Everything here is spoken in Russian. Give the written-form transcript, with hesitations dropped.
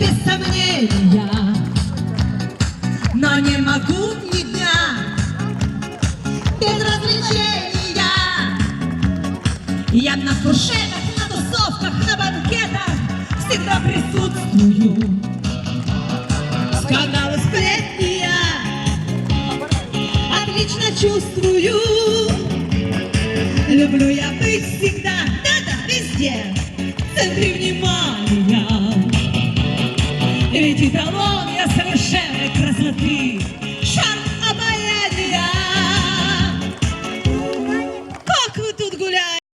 без сомнения, но не могу ни дня без развлечения. Я на фуршетах, на тусовках, на банкетах всегда присутствую. Скандалы, сплетни я отлично чувствую. Люблю я быть всегда, да-да, везде, в центре внимания. Ведь эталон я совершенной красоты, шар обаяния. Как вы тут гуляете?